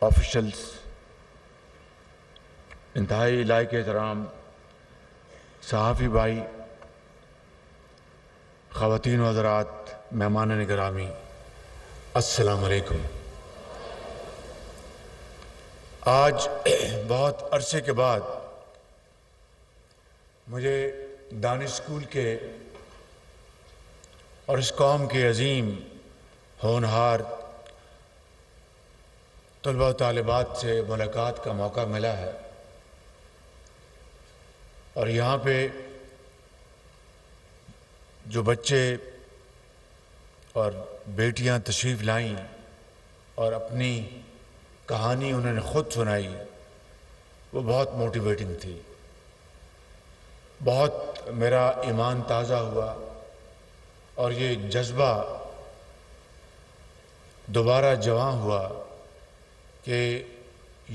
Officials, انتہائی لائق احترام صحافی بھائی، خواتین و حضرات، مہمان گرامی، السلام علیکم۔ آج بہت عرصے کے بعد مجھے دانش اسکول کے اور اس قوم کے عظیم ہونہار طلباء و طالبات سے ملاقات کا موقع ملا ہے، اور یہاں پہ جو بچے اور بیٹیاں تشریف لائیں اور اپنی کہانی انہوں نے خود سنائی، وہ بہت موٹیویٹنگ تھی۔ بہت میرا ایمان تازہ ہوا اور یہ جذبہ دوبارہ جواں ہوا کہ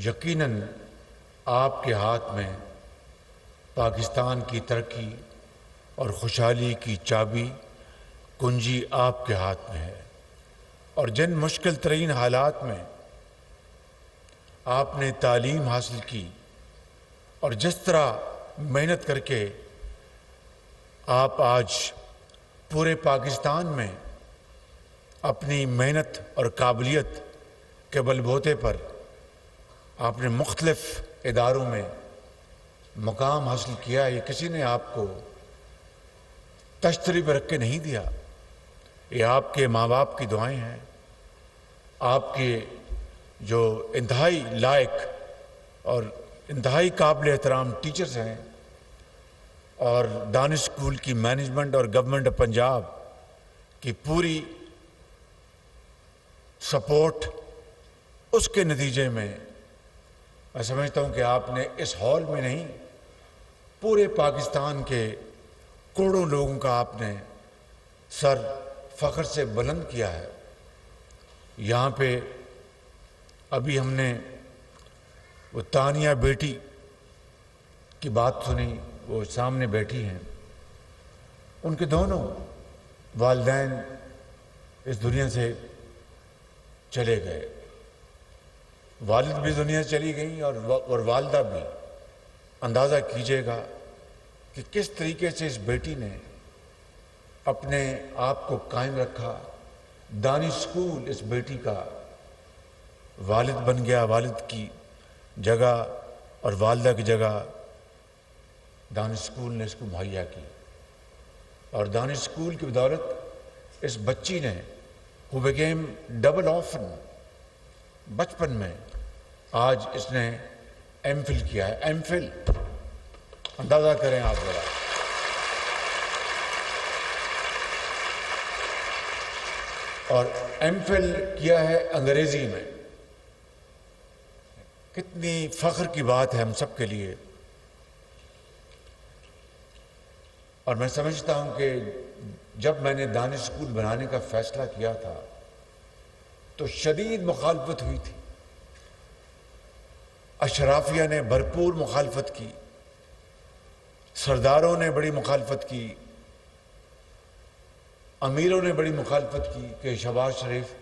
یقیناً آپ کے ہاتھ میں پاکستان کی ترقی اور خوشحالی کی چابی کنجی آپ کے ہاتھ میں ہے، اور جن مشکل ترین حالات میں آپ نے تعلیم حاصل کی اور جس طرح محنت کر کے آپ آج پورے پاکستان میں اپنی محنت اور قابلیت کے بل بوتے پر آپ نے مختلف اداروں میں مقام حاصل کیا، یہ کسی نے آپ کو تشتری پہ رکھ کے نہیں دیا، یہ آپ کے ماں باپ کی دعائیں ہیں، آپ کے جو انتہائی لائق اور انتہائی قابل احترام ٹیچرز ہیں، اور دانش اسکول کی مینجمنٹ اور گورنمنٹ آف پنجاب کی پوری سپورٹ، اس کے نتیجے میں میں سمجھتا ہوں کہ آپ نے اس ہال میں نہیں، پورے پاکستان کے کروڑوں لوگوں کا آپ نے سر فخر سے بلند کیا ہے۔ یہاں پہ ابھی ہم نے وہ تانیہ بیٹی کی بات سنی، وہ سامنے بیٹھی ہیں، ان کے دونوں والدین اس دنیا سے چلے گئے، والد بھی دنیا سے چلی گئیں اور والدہ بھی۔ اندازہ کیجئے گا کہ کس طریقے سے اس بیٹی نے اپنے آپ کو قائم رکھا۔ دانش اسکول اس بیٹی کا والد بن گیا، والد کی جگہ اور والدہ کی جگہ دانش اسکول نے اس کو مہیا کی، اور دانش اسکول کی بدولت اس بچی نے who became ڈبل آفن، بچپن میں آج اس نے ایم فل کیا ہے۔ ایم فل اندازہ کریں آپ ذرا، اور ایم فل کیا ہے انگریزی میں۔ کتنی فخر کی بات ہے ہم سب کے لیے، اور میں سمجھتا ہوں کہ جب میں نے دانش اسکول بنانے کا فیصلہ کیا تھا تو شدید مخالفت ہوئی تھی، اشرافیہ نے بھرپور مخالفت کی، سرداروں نے بڑی مخالفت کی، امیروں نے بڑی مخالفت کی کہ شہباز شریف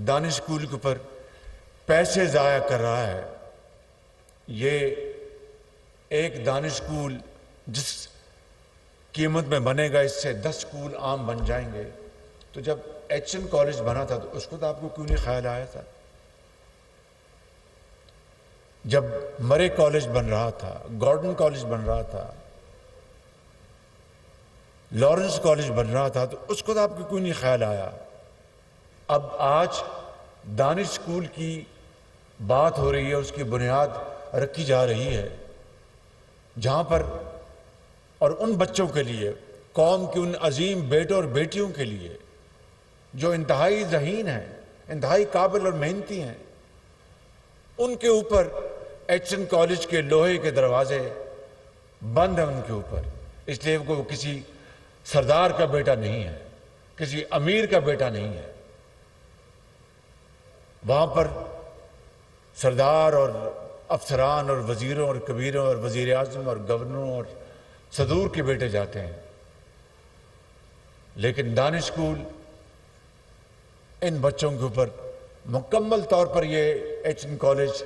دانش اسکول کے اوپر پیسے ضائع کر رہا ہے۔ یہ ایک دانش اسکول جس قیمت میں بنے گا، اس سے 10 اسکول عام بن جائیں گے۔ تو جب ایچ این کالج بنا تھا تو اس کو تو آپ کو کیوں نہیں خیال آیا تھا؟ جب مرے کالج بن رہا تھا، گارڈن کالج بن رہا تھا، لارنس کالج بن رہا تھا، تو اس کو تو آپ کو کیوں نہیں خیال آیا؟ اب آج دانش اسکول کی بات ہو رہی ہے، اس کی بنیاد رکھی جا رہی ہے، جہاں پر اور ان بچوں کے لیے، قوم کے ان عظیم بیٹوں اور بیٹیوں کے لیے جو انتہائی ذہین ہیں، انتہائی قابل اور محنتی ہیں، ان کے اوپر ایچ این کالج کے لوہے کے دروازے بند ہیں ان کے اوپر، اس لیے وہ کسی سردار کا بیٹا نہیں ہے، کسی امیر کا بیٹا نہیں ہے۔ وہاں پر سردار اور افسران اور وزیروں اور کبیروں اور وزیر اعظم اور گورنروں اور صدور کے بیٹے جاتے ہیں، لیکن دانش اسکول ان بچوں کے اوپر مکمل طور پر یہ ایچ این کالج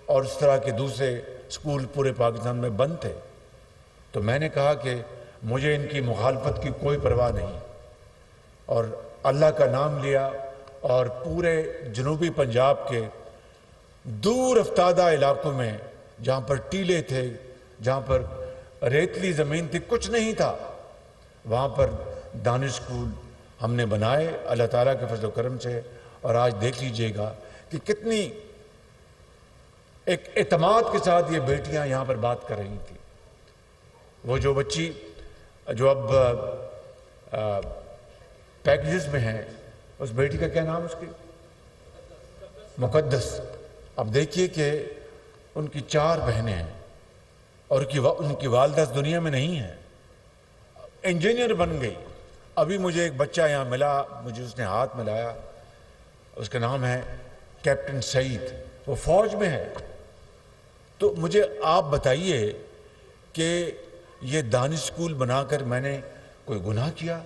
اور اس طرح کے دوسرے اسکول پورے پاکستان میں بند تھے، تو میں نے کہا کہ مجھے ان کی مخالفت کی کوئی پرواہ نہیں، اور اللہ کا نام لیا اور پورے جنوبی پنجاب کے دور افتادہ علاقوں میں جہاں پر ٹیلے تھے، جہاں پر ریتلی زمین تھی، کچھ نہیں تھا، وہاں پر دانش اسکول ہم نے بنائے اللہ تعالیٰ کے فضل و کرم سے۔ اور آج دیکھ لیجئے گا کہ کتنی ایک اعتماد کے ساتھ یہ بیٹیاں یہاں پر بات کر رہی تھیں۔ وہ جو بچی جو اب پیکجز میں ہیں، اس بیٹی کا کیا نام اس کی؟ مقدس۔ اب دیکھیے کہ ان کی 4 بہنیں ہیں اور ان کی والدہ اس دنیا میں نہیں ہے، انجینئر بن گئی۔ ابھی مجھے ایک بچہ یہاں ملا، مجھے اس نے ہاتھ ملایا، اس کا نام ہے کیپٹن سعید، وہ فوج میں ہے۔ تو مجھے آپ بتائیے کہ یہ دانش اسکول بنا کر میں نے کوئی گناہ کیا؟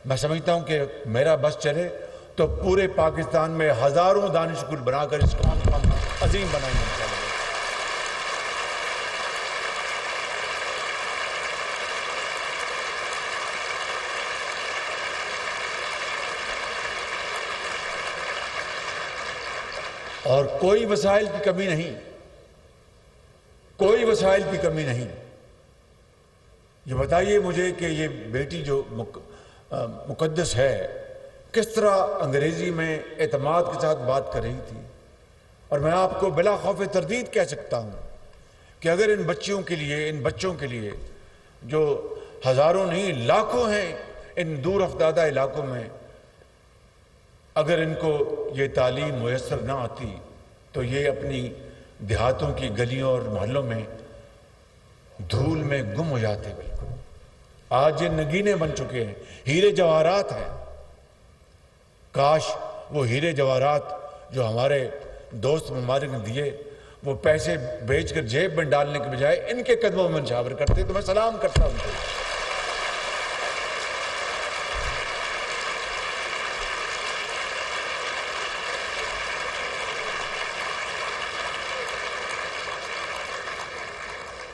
میں سمجھتا ہوں کہ میرا بس چلے تو پورے پاکستان میں ہزاروں دانش اسکول بنا کر اس کام کو عظیم بنائیں گے انشاءاللہ۔ اور کوئی وسائل کی کمی نہیں، کوئی وسائل کی کمی نہیں۔ یہ بتائیے مجھے کہ یہ بیٹی جو مقدس ہے کس طرح انگریزی میں اعتماد کے ساتھ بات کر رہی تھی، اور میں آپ کو بلا خوف تردید کہہ سکتا ہوں کہ اگر ان بچیوں کے لیے، ان بچوں کے لیے جو ہزاروں نہیں لاکھوں ہیں ان دور افتادہ علاقوں میں، اگر ان کو یہ تعلیم میسر نہ آتی تو یہ اپنی دیہاتوں کی گلیوں اور محلوں میں دھول میں گم ہو جاتے۔ بالکل آج یہ نگینے بن چکے ہیں، ہیرے جواہرات ہیں۔ کاش وہ ہیرے جواہرات جو ہمارے دوست ممالک نے دیے وہ پیسے بیچ کر جیب میں ڈالنے کے بجائے ان کے قدموں میں نچھاور کرتے، تو میں سلام کرتا ہوں ان کو۔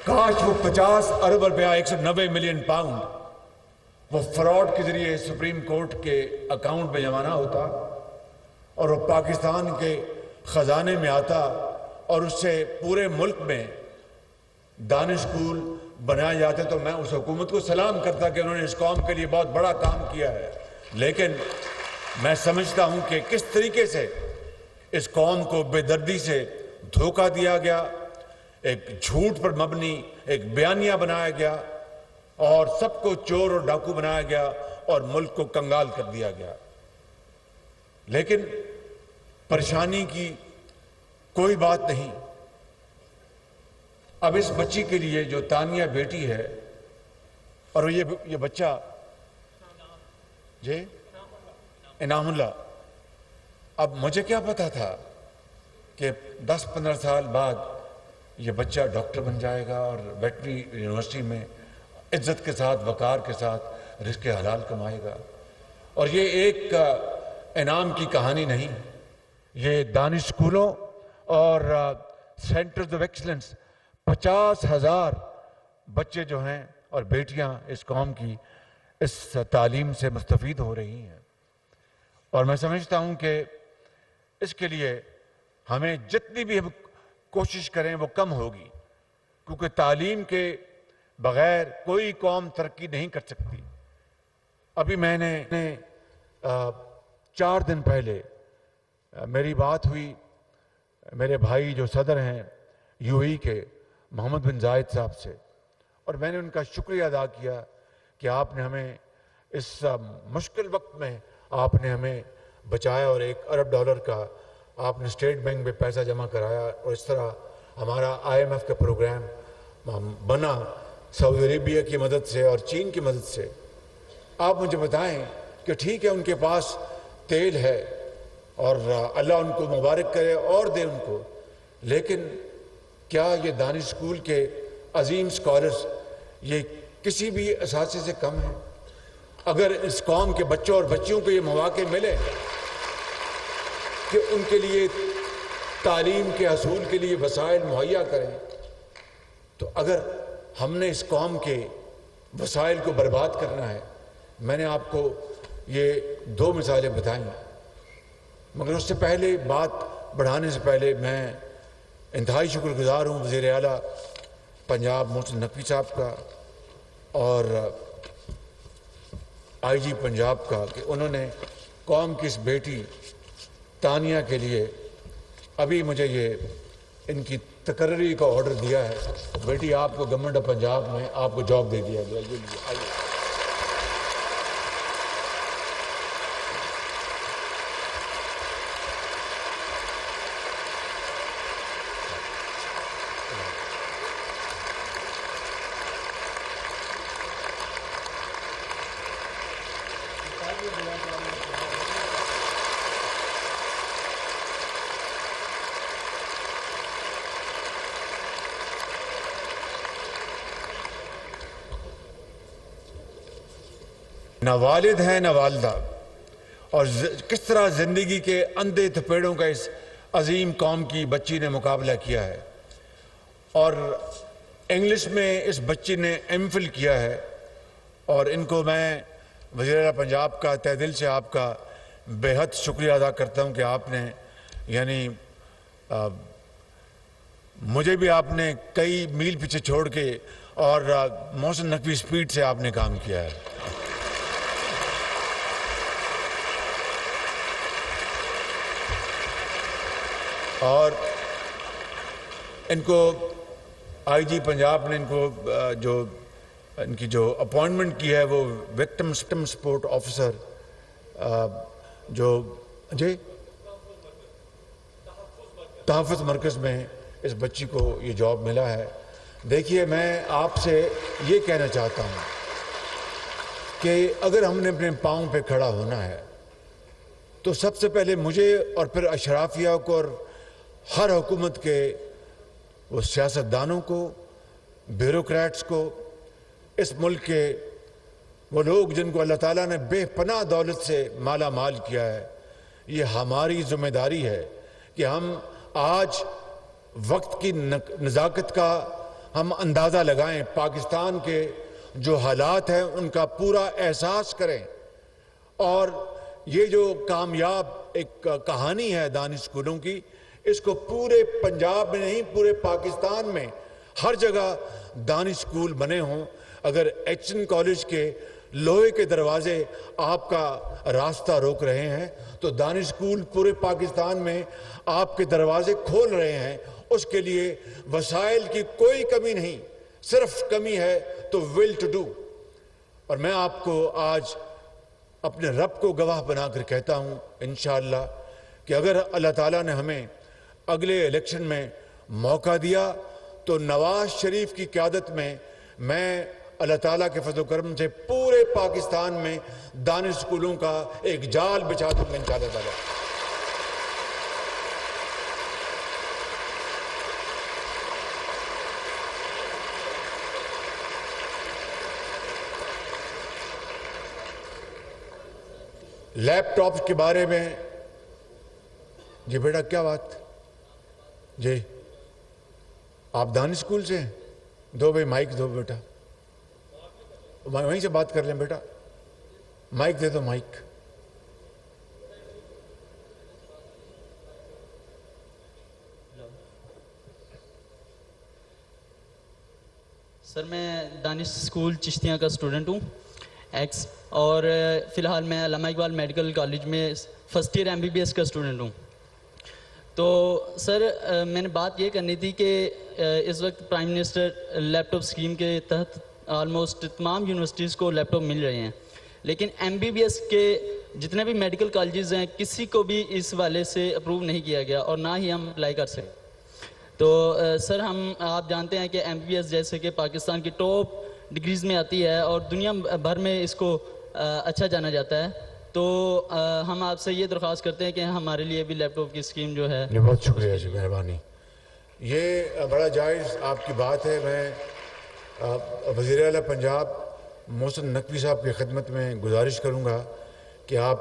کاش وہ 50 ارب روپیہ 190 ملین پاؤنڈ وہ فراڈ کے ذریعے سپریم کورٹ کے اکاؤنٹ میں جمانا ہوتا اور وہ پاکستان کے خزانے میں آتا، اور اس سے پورے ملک میں دانش اسکول بنائے جاتے، تو میں اس حکومت کو سلام کرتا کہ انہوں نے اس قوم کے لیے بہت بڑا کام کیا ہے۔ لیکن میں سمجھتا ہوں کہ کس طریقے سے اس قوم کو بے دردی سے دھوکہ دیا گیا، ایک جھوٹ پر مبنی ایک بیانیہ بنایا گیا، اور سب کو چور اور ڈاکو بنایا گیا اور ملک کو کنگال کر دیا گیا۔ لیکن پریشانی کی کوئی بات نہیں۔ اب اس بچی کے لیے جو تانیہ بیٹی ہے، اور یہ بچہ جی انعام اللہ، اب مجھے کیا پتا تھا کہ 10-15 سال بعد یہ بچہ ڈاکٹر بن جائے گا اور ویٹری یونیورسٹی میں عزت کے ساتھ، وقار کے ساتھ رزق حلال کمائے گا۔ اور یہ ایک انعام کی کہانی نہیں، یہ دانش اسکولوں اور سینٹرز آف ایکسلنس 50,000 بچے جو ہیں اور بیٹیاں اس قوم کی اس تعلیم سے مستفید ہو رہی ہیں۔ اور میں سمجھتا ہوں کہ اس کے لیے ہمیں جتنی بھی ہم کوشش کریں وہ کم ہوگی، کیونکہ تعلیم کے بغیر کوئی قوم ترقی نہیں کر سکتی۔ ابھی میں نے 4 دن پہلے میری بات ہوئی میرے بھائی جو صدر ہیں یو اے کے محمد بن زائد صاحب سے، اور میں نے ان کا شکریہ ادا کیا کہ آپ نے ہمیں اس مشکل وقت میں آپ نے ہمیں بچایا، اور $1 ارب کا آپ نے اسٹیٹ بینک میں پیسہ جمع کرایا، اور اس طرح ہمارا IMF کا پروگرام بنا سعودی عربیہ کی مدد سے اور چین کی مدد سے۔ آپ مجھے بتائیں کہ ٹھیک ہے ان کے پاس تیل ہے اور اللہ ان کو مبارک کرے اور دے ان کو، لیکن کیا یہ دانش اسکول کے عظیم اسکالرز یہ کسی بھی اثاثے سے کم ہیں؟ اگر اس قوم کے بچوں اور بچیوں کو یہ مواقع ملے کہ ان کے لیے تعلیم کے حصول کے لیے وسائل مہیا کریں، تو اگر ہم نے اس قوم کے وسائل کو برباد کرنا ہے، میں نے آپ کو یہ 2 مثالیں بتائیں، مگر اس سے پہلے بات بڑھانے سے پہلے میں انتہائی شکر گزار ہوں وزیر اعلیٰ پنجاب محسن نقوی صاحب کا اور آئی جی پنجاب کا کہ انہوں نے قوم کی اس بیٹی تانیہ کے لیے ابھی مجھے یہ ان کی تقرری کا آرڈر دیا ہے، بیٹی آپ کو گورنمنٹ آف پنجاب میں آپ کو جاب دے دیا گیا، یہ آئیے۔ نہ والد ہے نہ والدہ، اور کس طرح زندگی کے اندھے تھپیڑوں کا اس عظیم قوم کی بچی نے مقابلہ کیا ہے، اور انگلش میں اس بچی نے ایم فل کیا ہے، اور ان کو میں وزیر اعلیٰ پنجاب کا تہ دل سے آپ کا بے حد شکریہ ادا کرتا ہوں کہ آپ نے یعنی مجھے بھی آپ نے کئی میل پیچھے چھوڑ کے اور محسن نقوی سپیڈ سے آپ نے کام کیا ہے۔ اور ان کو آئی جی پنجاب نے ان کو ان کی جو اپوائنٹمنٹ کی ہے وہ وکٹم سپورٹ آفیسر جو جی تحفظ مرکز میں اس بچی کو یہ جاب ملا ہے۔ دیکھیے میں آپ سے یہ کہنا چاہتا ہوں کہ اگر ہم نے اپنے پاؤں پہ کھڑا ہونا ہے تو سب سے پہلے مجھے اور پھر اشرافیہ کو اور ہر حکومت کے وہ سیاستدانوں کو، بیوروکریٹس کو، اس ملک کے وہ لوگ جن کو اللہ تعالیٰ نے بے پناہ دولت سے مالا مال کیا ہے، یہ ہماری ذمہ داری ہے کہ ہم آج وقت کی نزاکت کا ہم اندازہ لگائیں، پاکستان کے جو حالات ہیں ان کا پورا احساس کریں، اور یہ جو کامیاب ایک کہانی ہے دانش اسکولوں کی، اس کو پورے پنجاب میں نہیں پورے پاکستان میں ہر جگہ دانش اسکول بنے ہوں۔ اگر ایچ این کالج کے لوہے کے دروازے آپ کا راستہ روک رہے ہیں تو دانش اسکول پورے پاکستان میں آپ کے دروازے کھول رہے ہیں۔ اس کے لیے وسائل کی کوئی کمی نہیں، صرف کمی ہے تو ول ٹو ڈو۔ اور میں آپ کو آج اپنے رب کو گواہ بنا کر کہتا ہوں انشاءاللہ کہ اگر اللہ تعالیٰ نے ہمیں اگلے الیکشن میں موقع دیا تو نواز شریف کی قیادت میں اللہ تعالیٰ کے فضل و کرم سے پورے پاکستان میں دانش اسکولوں کا ایک جال بچھا دوں گا انشاءاللہ تعالیٰ۔ لیپ ٹاپ کے بارے میں جی بیٹا کیا بات جی آپ دانش اسکول سے ہیں؟ دو بھائی مائک دو بیٹا، وہیں سے بات کر لیں بیٹا، مائک دے دو مائک۔ سر میں دانش اسکول چشتیاں کا اسٹوڈنٹ ہوں ایکس، اور فی الحال میں علامہ اقبال میڈیکل کالج میں فرسٹ ایئر MBBS کا اسٹوڈنٹ ہوں۔ تو سر میں نے بات یہ کرنی تھی کہ اس وقت پرائم منسٹر لیپ ٹاپ اسکیم کے تحت آلموسٹ تمام یونیورسٹیز کو لیپ ٹاپ مل رہے ہیں، لیکن MBBS کے جتنے بھی میڈیکل کالجز ہیں کسی کو بھی اس والے سے اپروو نہیں کیا گیا اور نہ ہی ہم اپلائی کر سکتے۔ تو سر آپ جانتے ہیں کہ MBBS جیسے کہ پاکستان کی ٹاپ ڈگریز میں آتی ہے اور دنیا بھر میں اس کو اچھا جانا جاتا ہے، تو ہم آپ سے یہ درخواست کرتے ہیں کہ ہمارے لیے بھی لیپ ٹاپ کی اسکیم جو ہے۔ بہت شکریہ جی، مہربانی، یہ بڑا جائز آپ کی بات ہے۔ میں وزیر اعلیٰ پنجاب محسن نقوی صاحب کی خدمت میں گزارش کروں گا کہ آپ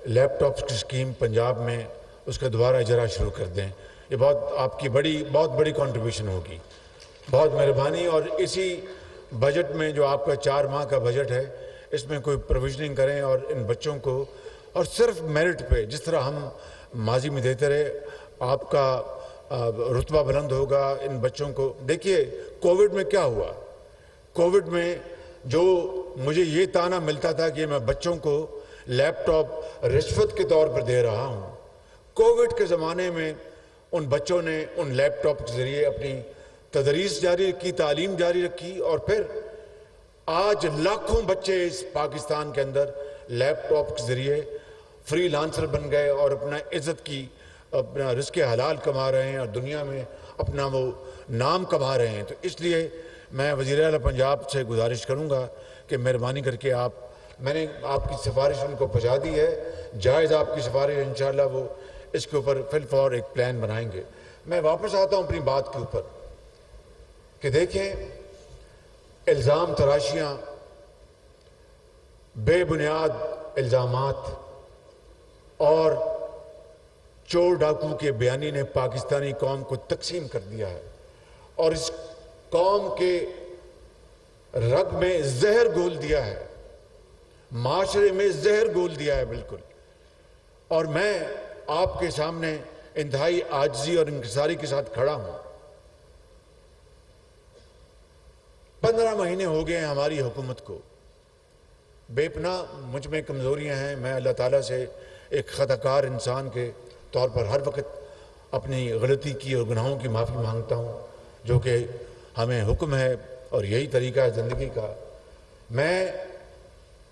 لیپ ٹاپس کی اسکیم پنجاب میں اس کا دوبارہ اجرا شروع کر دیں. یہ بہت آپ کی بہت بڑی کنٹریبیوشن ہوگی. بہت مہربانی. اور اسی بجٹ میں جو آپ کا 4 ماہ کا بجٹ ہے اس میں کوئی پروویژننگ کریں اور ان بچوں کو اور صرف میرٹ پہ جس طرح ہم ماضی میں دیتے رہے آپ کا رتبہ بلند ہوگا ان بچوں کو. دیکھیے کووڈ میں کیا ہوا. کووڈ میں جو مجھے یہ تانا ملتا تھا کہ میں بچوں کو لیپ ٹاپ رشوت کے طور پر دے رہا ہوں, کووڈ کے زمانے میں ان بچوں نے ان لیپ ٹاپ کے ذریعے اپنی تدریس جاری رکھی, تعلیم جاری رکھی. اور پھر آج لاکھوں بچے اس پاکستان کے اندر لیپ ٹاپ کے ذریعے فری لانسر بن گئے اور اپنا رزق حلال کما رہے ہیں اور دنیا میں اپنا وہ نام کما رہے ہیں. تو اس لیے میں وزیر اعلیٰ پنجاب سے گزارش کروں گا کہ مہربانی کر کے میں نے آپ کی سفارش ان کو پہنچا دی ہے, جائز آپ کی سفارش, انشاءاللہ وہ اس کے اوپر فی الفور ایک پلان بنائیں گے. میں واپس آتا ہوں اپنی بات کے اوپر کہ دیکھیں الزام تراشیاں, بے بنیاد الزامات اور چور ڈاکو کے بیانی نے پاکستانی قوم کو تقسیم کر دیا ہے اور اس قوم کے رگ میں زہر گھول دیا ہے, معاشرے میں زہر گھول دیا ہے بالکل. اور میں آپ کے سامنے انتہائی عاجزی اور انکساری کے ساتھ کھڑا ہوں. 15 مہینے ہو گئے ہیں ہماری حکومت کو. بے پناہ مجھ میں کمزوریاں ہیں. میں اللہ تعالیٰ سے ایک خطا کار انسان کے طور پر ہر وقت اپنی غلطی کی اور گناہوں کی معافی مانگتا ہوں جو کہ ہمیں حکم ہے اور یہی طریقہ ہے زندگی کا. میں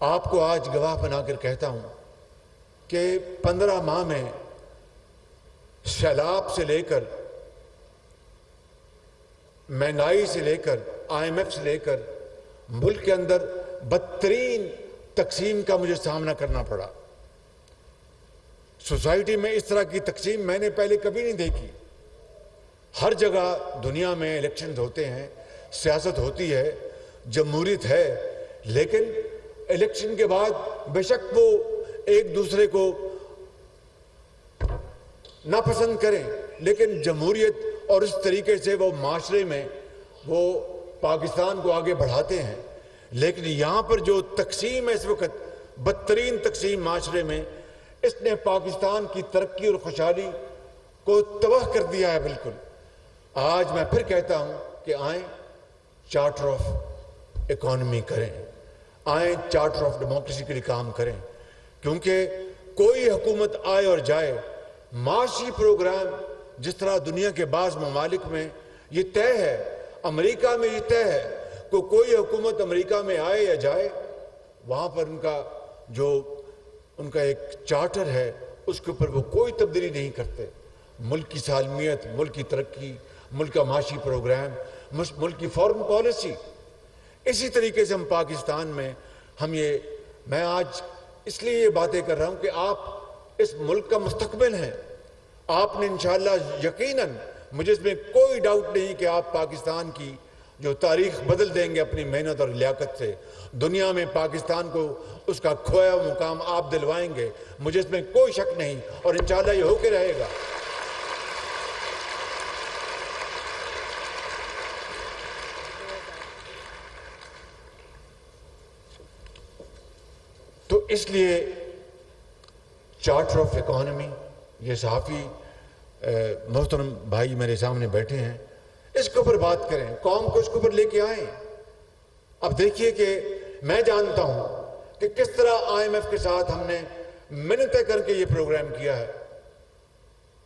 آپ کو آج گواہ بنا کر کہتا ہوں کہ 15 ماہ میں سیلاب سے لے کر مہنگائی سے لے کر IMF سے لے کر ملک کے اندر بدترین تقسیم کا مجھے سامنا کرنا پڑا. سوسائٹی میں اس طرح کی تقسیم میں نے پہلے کبھی نہیں دیکھی. ہر جگہ دنیا میں الیکشنز ہوتے ہیں, سیاست ہوتی ہے, جمہوریت ہے, لیکن الیکشن کے بعد بے شک وہ ایک دوسرے کو ناپسند کریں, لیکن جمہوریت اور اس طریقے سے وہ معاشرے میں وہ پاکستان کو آگے بڑھاتے ہیں. لیکن یہاں پر جو تقسیم ہے اس وقت بدترین تقسیم معاشرے میں, اس نے پاکستان کی ترقی اور خوشحالی کو تباہ کر دیا ہے بالکل. آج میں پھر کہتا ہوں کہ آئیں چارٹر آف اکانومی کریں, آئیں چارٹر آف ڈیموکریسی کے لیے کام کریں, کیونکہ کوئی حکومت آئے اور جائے معاشی پروگرام جس طرح دنیا کے بعض ممالک میں یہ طے ہے, امریکہ میں یہ طے ہے کہ کوئی حکومت امریکہ میں آئے یا جائے وہاں پر ان کا ایک چارٹر ہے, اس کے اوپر وہ کوئی تبدیلی نہیں کرتے. ملک کی سالمیت, ملک کی ترقی, ملک کا معاشی پروگرام, ملک کی فارن پالیسی, اسی طریقے سے ہم پاکستان میں میں آج اس لیے یہ باتیں کر رہا ہوں کہ آپ اس ملک کا مستقبل ہیں. آپ نے انشاءاللہ یقیناً, مجھے اس میں کوئی ڈاؤٹ نہیں کہ آپ پاکستان کی جو تاریخ بدل دیں گے اپنی محنت اور لیاقت سے. دنیا میں پاکستان کو اس کا کھویا مقام آپ دلوائیں گے, مجھے اس میں کوئی شک نہیں, اور انشاءاللہ یہ ہو کے رہے گا. تو اس لیے چارٹر آف اکانومی, یہ صحافی محترم بھائی میرے سامنے بیٹھے ہیں, اس کے اوپر بات کریں, قوم کو اس کے اوپر لے کے آئیں. اب دیکھیے کہ میں جانتا ہوں کہ کس طرح IMF کے ساتھ ہم نے منتیں کر کے یہ پروگرام کیا ہے.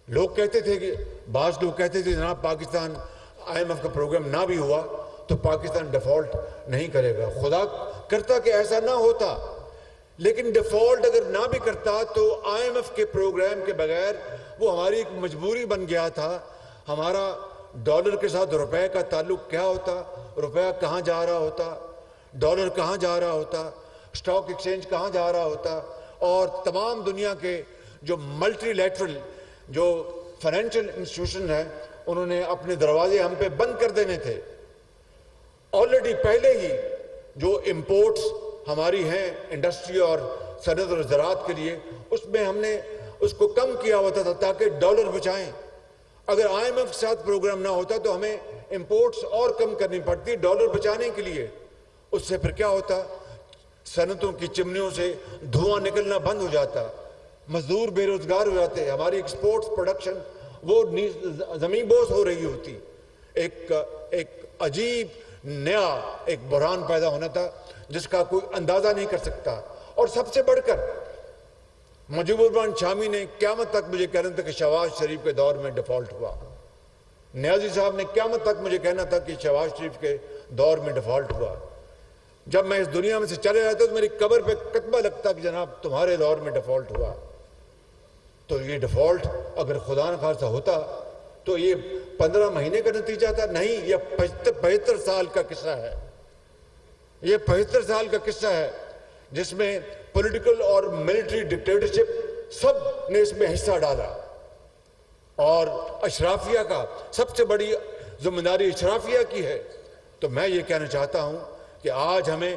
لوگ کہتے تھے کہ بعض لوگ کہتے تھے جناب پاکستان IMF کا پروگرام نہ بھی ہوا تو پاکستان ڈیفالٹ نہیں کرے گا. خدا کرتا کہ ایسا نہ ہوتا, لیکن ڈیفالٹ اگر نہ بھی کرتا تو IMF کے پروگرام کے بغیر وہ ہماری ایک مجبوری بن گیا تھا. ہمارا ڈالر کے ساتھ روپے کا تعلق کیا ہوتا, روپیہ کہاں جا رہا ہوتا, ڈالر کہاں جا رہا ہوتا, اسٹاک ایکسچینج کہاں جا رہا ہوتا, اور تمام دنیا کے جو ملٹی لیٹرل جو فائنینشیل انسٹیٹیوشن ہیں انہوں نے اپنے دروازے ہم پہ بند کر دینے تھے. آلریڈی پہلے ہی جو امپورٹس ہماری ہیں انڈسٹری اور صنعت اور زراعت کے لیے, اس میں ہم نے اس کو کم کیا ہوتا تھا تاکہ ڈالر بچائیں. اگر IMF کے ساتھ پروگرام نہ ہوتا تو ہمیں امپورٹس اور کم کرنی پڑتی ڈالر بچانے کے لیے. اس سے پھر کیا ہوتا؟ صنعتوں کی چمنیوں سے دھواں نکلنا بند ہو جاتا, مزدور بے روزگار ہو جاتے, ہماری ایکسپورٹس پروڈکشن وہ زمین بوس ہو رہی ہوتی. ایک عجیب نیا ایک بحران پیدا ہونا تھا جس کا کوئی اندازہ نہیں کر سکتا. اور سب سے بڑھ کر مجیب الرحمان شامی نے قیامت تک مجھے کہنا تھا کہ شہباز شریف کے دور میں ڈیفالٹ ہوا. نیازی صاحب نے قیامت تک مجھے کہنا تھا کہ شہباز شریف کے دور میں ڈیفالٹ ہوا. جب میں اس دنیا میں سے چلے جاتا تو میری قبر پہ کتبہ لگتا کہ جناب تمہارے دور میں ڈیفالٹ ہوا. تو یہ ڈیفالٹ اگر خدا نخواستہ ہوتا تو یہ 15 مہینے کا نتیجہ تھا؟ نہیں, یہ 75 سال کا قصہ ہے. یہ 75 سال کا قصہ ہے جس میں پولیٹیکل اور ملٹری ڈکٹیٹرشپ سب نے اس میں حصہ ڈالا. اور اشرافیہ کا سب سے بڑی ذمہ داری اشرافیہ کی ہے. تو میں یہ کہنا چاہتا ہوں کہ آج ہمیں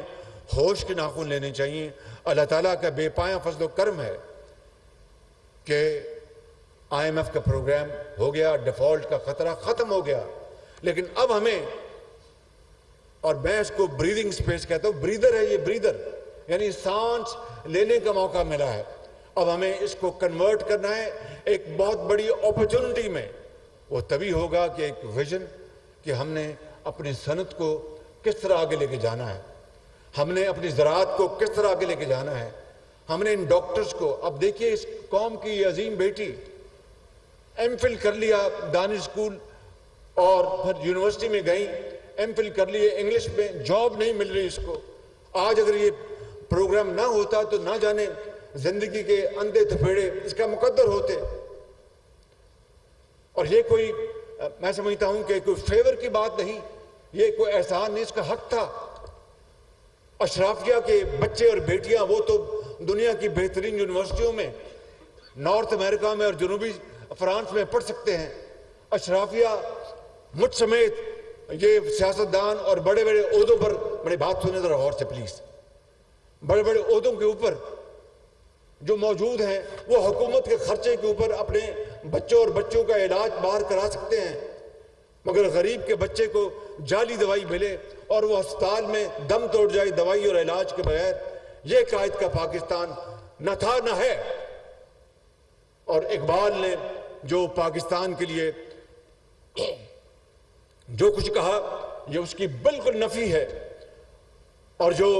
ہوش کے ناخن لینے چاہیے. اللہ تعالیٰ کا بے پایاں فضل و کرم ہے کہ IMF کا پروگرام ہو گیا, ڈیفالٹ کا خطرہ ختم ہو گیا. لیکن اب ہمیں, اور میں اس کو بریدنگ سپیس کہتا ہوں, بریدر ہے یہ, بریدر یعنی سانس لینے کا موقع ملا ہے. اب ہمیں اس کو کنورٹ کرنا ہے ایک بہت بڑی اپرچونٹی میں. وہ تبھی ہوگا کہ ایک ویژن کہ ہم نے اپنی صنعت کو کس طرح آگے لے کے جانا ہے, ہم نے اپنی زراعت کو کس طرح آگے لے کے جانا ہے, ہم نے ان ڈاکٹرز کو. اب دیکھیے اس قوم کی یہ عظیم بیٹی MPhil کر لیا دانش اسکول اور پھر یونیورسٹی میں گئی, MPhil کر لیے انگلش میں, جاب نہیں مل رہی اس کو. آج اگر یہ پروگرام نہ ہوتا تو نہ جانے زندگی کے اندھے تھپیڑے اس کا مقدر ہوتے. اور یہ کوئی, میں سمجھتا ہوں کہ کوئی فیور کی بات نہیں, یہ کوئی احسان نہیں, اس کا حق تھا. اشرافیہ کے بچے اور بیٹیاں وہ تو دنیا کی بہترین یونیورسٹیوں میں نارتھ امریکہ میں اور جنوبی فرانس میں پڑھ سکتے ہیں. اشرافیہ مجھ سمیت یہ سیاستدان اور بڑے بڑے عہدوں پر, بڑی بات سنیں ذرا غور سے پلیز, بڑے بڑے عہدوں کے اوپر جو موجود ہیں وہ حکومت کے خرچے کے اوپر اپنے بچوں اور بچوں کا علاج باہر کرا سکتے ہیں. مگر غریب کے بچے کو جعلی دوائی ملے اور وہ ہسپتال میں دم توڑ جائے دوائی اور علاج کے بغیر, یہ قائد کا پاکستان نہ تھا نہ ہے. اور اقبال نے جو پاکستان کے لیے جو کچھ کہا یہ اس کی بالکل نفی ہے. اور جو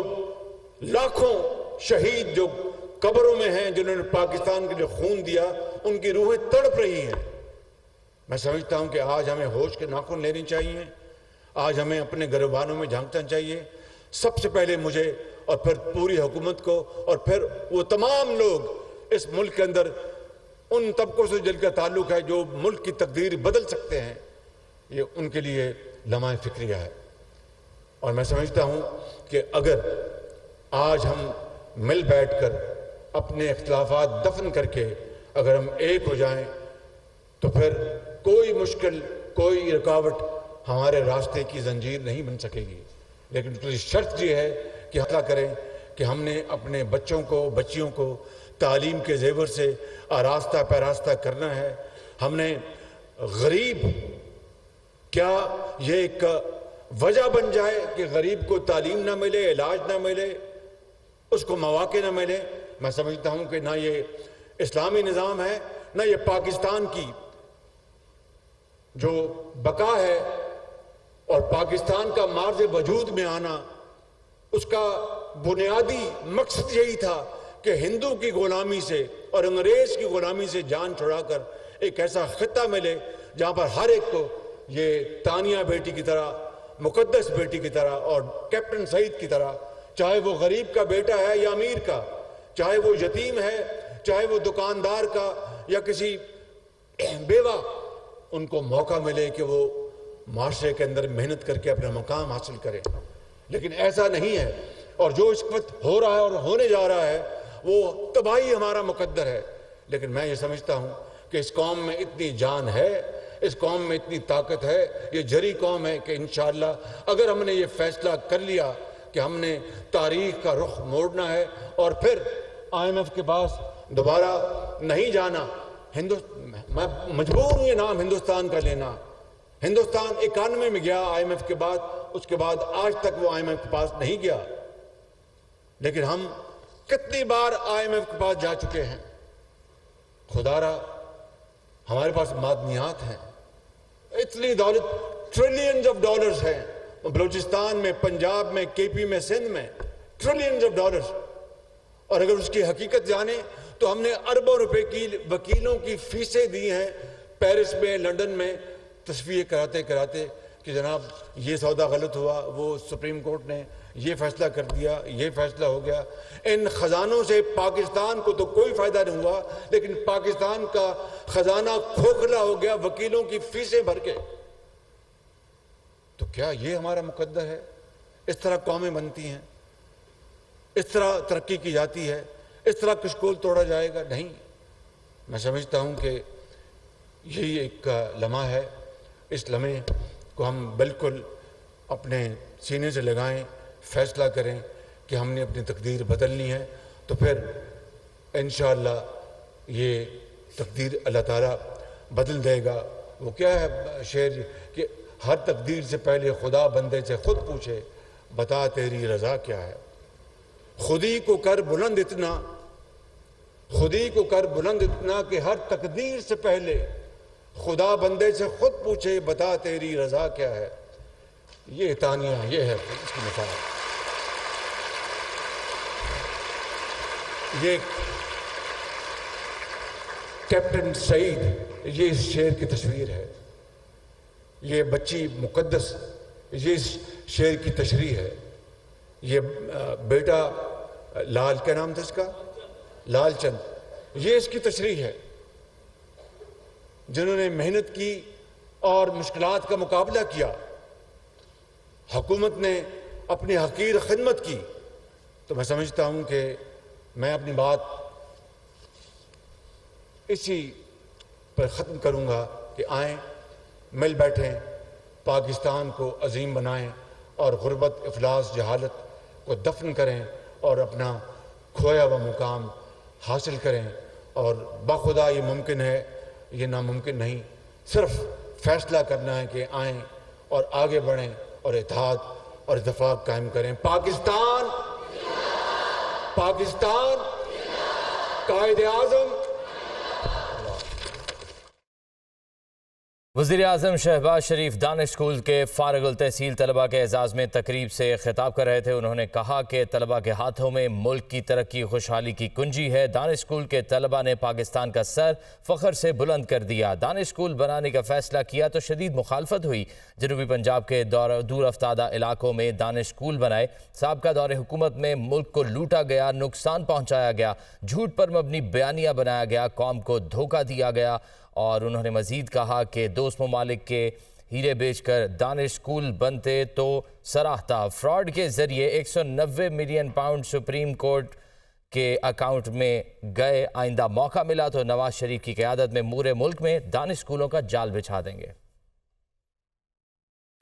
لاکھوں شہید جو قبروں میں ہیں جنہوں نے پاکستان کے لیے خون دیا, ان کی روحیں تڑپ رہی ہیں. میں سمجھتا ہوں کہ آج ہمیں ہوش کے ناخن لینے چاہیے, آج ہمیں اپنے گریبانوں میں جھانکنا چاہیے. سب سے پہلے مجھے اور پھر پوری حکومت کو اور پھر وہ تمام لوگ اس ملک کے اندر ان طبقوں سے جن کا تعلق ہے جو ملک کی تقدیر بدل سکتے ہیں, یہ ان کے لیے لمحہ فکریہ ہے. اور میں سمجھتا ہوں کہ اگر آج ہم مل بیٹھ کر اپنے اختلافات دفن کر کے اگر ہم ایک ہو جائیں تو پھر کوئی مشکل, کوئی رکاوٹ ہمارے راستے کی زنجیر نہیں بن سکے گی. لیکن شرط یہ ہے کہ ہم کریں کہ ہم نے اپنے بچوں کو, بچیوں کو تعلیم کے زیور سے آراستہ پیراستہ کرنا ہے. ہم نے غریب, کیا یہ ایک وجہ بن جائے کہ غریب کو تعلیم نہ ملے, علاج نہ ملے, اس کو مواقع نہ ملے؟ میں سمجھتا ہوں کہ نہ یہ اسلامی نظام ہے, نہ یہ پاکستان کی جو بقا ہے اور پاکستان کا مارز وجود میں آنا, اس کا بنیادی مقصد یہی تھا کہ ہندو کی غلامی سے اور انگریز کی غلامی سے جان چھڑا کر ایک ایسا خطہ ملے جہاں پر ہر ایک کو یہ تانیہ بیٹی کی طرح, مقدس بیٹی کی طرح اور کیپٹن سعید کی طرح, چاہے وہ غریب کا بیٹا ہے یا امیر کا, چاہے وہ یتیم ہے, چاہے وہ دکاندار کا یا کسی بیوہ, ان کو موقع ملے کہ وہ معاشرے کے اندر محنت کر کے اپنا مقام حاصل کرے. لیکن ایسا نہیں ہے, اور جو اس وقت ہو رہا ہے اور ہونے جا رہا ہے وہ تباہی ہمارا مقدر ہے. لیکن میں یہ سمجھتا ہوں کہ اس قوم میں اتنی جان ہے, اس قوم میں اتنی طاقت ہے, یہ جری قوم ہے کہ انشاءاللہ اگر ہم نے یہ فیصلہ کر لیا کہ ہم نے تاریخ کا رخ موڑنا ہے اور پھر IMF کے پاس دوبارہ نہیں جانا. میں مجبور ہوں یہ نام ہندوستان کا لینا. ہندوستان 91 میں گیا IMF کے بعد, اس کے بعد آج تک وہ IMF کے پاس نہیں گیا. لیکن ہم کتنی بار IMF کے پاس جا چکے ہیں. خدا را ہمارے پاس معدنیات ہیں, اتنی دولت, ٹریلینز آف ڈالرز ہیں بلوچستان میں, پنجاب میں, KP میں, سندھ میں, ٹریلینز آف ڈالرز. اور اگر اس کی حقیقت جانیں تو ہم نے اربوں روپے کی وکیلوں کی فیسیں دی ہیں پیرس میں, لنڈن میں, تصفیہ کراتے کراتے کہ جناب یہ سودا غلط ہوا, وہ سپریم کورٹ نے یہ فیصلہ کر دیا, یہ فیصلہ ہو گیا. ان خزانوں سے پاکستان کو تو کوئی فائدہ نہیں ہوا, لیکن پاکستان کا خزانہ کھوکھلا ہو گیا وکیلوں کی فیسیں بھر کے. تو کیا یہ ہمارا مقدر ہے؟ اس طرح قومیں بنتی ہیں, اس طرح ترقی کی جاتی ہے, اس طرح کشکول توڑا جائے گا؟ نہیں. میں سمجھتا ہوں کہ یہی ایک لمحہ ہے. اس لمحے کو ہم بالکل اپنے سینے سے لگائیں, فیصلہ کریں کہ ہم نے اپنی تقدیر بدلنی ہے. تو پھر انشاءاللہ یہ تقدیر اللہ تعالیٰ بدل دے گا. وہ کیا ہے شعر کہ ہر تقدیر سے پہلے خدا بندے سے خود پوچھے, بتا تیری رضا کیا ہے. خودی کو کر بلند اتنا, خودی کو کر بلند اتنا کہ ہر تقدیر سے پہلے خدا بندے سے خود پوچھے, بتا تیری رضا کیا ہے. یہ تانیہ, یہ ہے اس کی مثال. یہ کیپٹن سعید, یہ اس شعر کی تصویر ہے. یہ بچی مقدس, یہ اس شعر کی تشریح ہے. یہ بیٹا لال, کیا نام تھا اس کا, لال چند, یہ اس کی تشریح ہے. جنہوں نے محنت کی اور مشکلات کا مقابلہ کیا, حکومت نے اپنی حقیر خدمت کی. تو میں سمجھتا ہوں کہ میں اپنی بات اسی پر ختم کروں گا کہ آئیں, مل بیٹھیں, پاکستان کو عظیم بنائیں اور غربت, افلاس, جہالت کو دفن کریں اور اپنا کھویا ہوا مقام حاصل کریں. اور بخدا یہ ممکن ہے, یہ ناممکن نہیں. صرف فیصلہ کرنا ہے کہ آئیں اور آگے بڑھیں اور اتحاد اور اتفاق قائم کریں. پاکستان, پاکستان, قائد اعظم. وزیراعظم شہباز شریف دانش اسکول کے فارغ التحصیل طلبہ کے اعزاز میں تقریب سے خطاب کر رہے تھے. انہوں نے کہا کہ طلبہ کے ہاتھوں میں ملک کی ترقی, خوشحالی کی کنجی ہے. دانش اسکول کے طلبہ نے پاکستان کا سر فخر سے بلند کر دیا. دانش اسکول بنانے کا فیصلہ کیا تو شدید مخالفت ہوئی. جنوبی پنجاب کے دور افتادہ علاقوں میں دانش اسکول بنائے. سابقہ دور حکومت میں ملک کو لوٹا گیا, نقصان پہنچایا گیا, جھوٹ پر مبنی بیانیہ بنایا گیا, قوم کو دھوکہ دیا گیا. اور انہوں نے مزید کہا کہ دوست ممالک کے ہیرے بیچ کر دانش اسکول بنتے تو سراہتا. فراڈ کے ذریعے 190 ملین پاؤنڈ سپریم کورٹ کے اکاؤنٹ میں گئے. آئندہ موقع ملا تو نواز شریف کی قیادت میں پورے ملک میں دانش اسکولوں کا جال بچھا دیں گے.